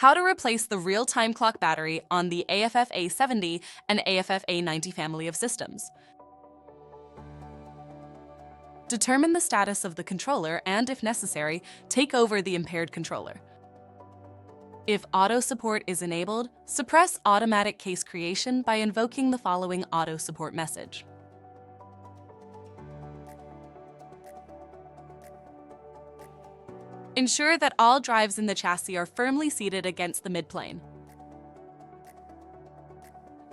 How to replace the real-time clock battery on the AFF A70 and AFF A90 family of systems. Determine the status of the controller and, if necessary, take over the impaired controller. If auto support is enabled, suppress automatic case creation by invoking the following auto support message. Ensure that all drives in the chassis are firmly seated against the midplane.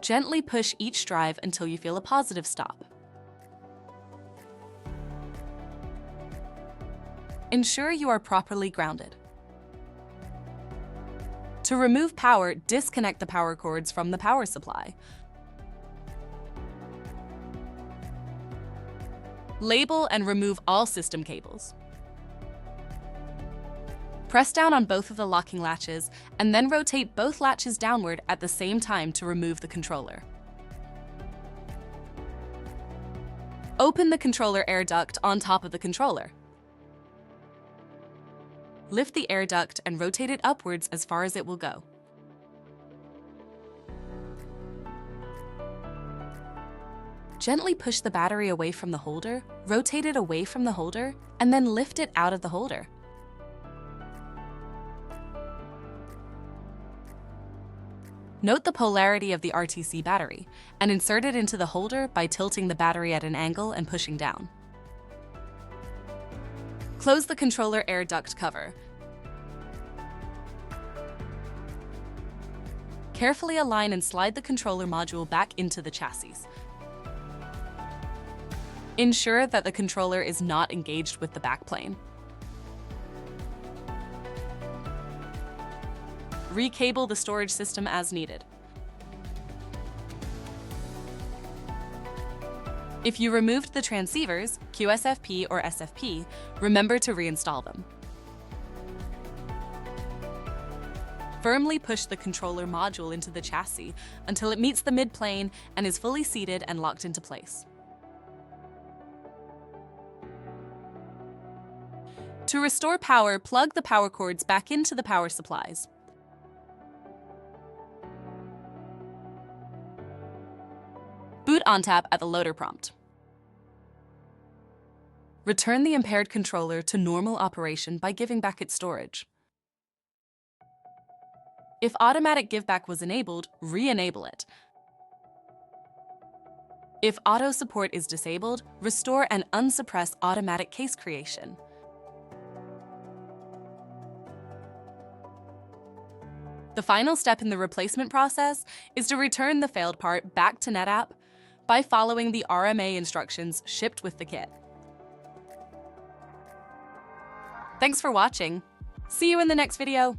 Gently push each drive until you feel a positive stop. Ensure you are properly grounded. To remove power, disconnect the power cords from the power supply. Label and remove all system cables. Press down on both of the locking latches and then rotate both latches downward at the same time to remove the controller. Open the controller air duct on top of the controller. Lift the air duct and rotate it upwards as far as it will go. Gently push the battery away from the holder, rotate it away from the holder, and then lift it out of the holder. Note the polarity of the RTC battery and insert it into the holder by tilting the battery at an angle and pushing down. Close the controller air duct cover. Carefully align and slide the controller module back into the chassis. Ensure that the controller is not engaged with the backplane. Recable the storage system as needed. If you removed the transceivers, QSFP or SFP, remember to reinstall them. Firmly push the controller module into the chassis until it meets the midplane and is fully seated and locked into place. To restore power, plug the power cords back into the power supplies. Boot ONTAP at the loader prompt. Return the impaired controller to normal operation by giving back its storage. If automatic giveback was enabled, re-enable it. If auto support is disabled, restore and unsuppress automatic case creation. The final step in the replacement process is to return the failed part back to NetApp by following the RMA instructions shipped with the kit. Thanks for watching. See you in the next video.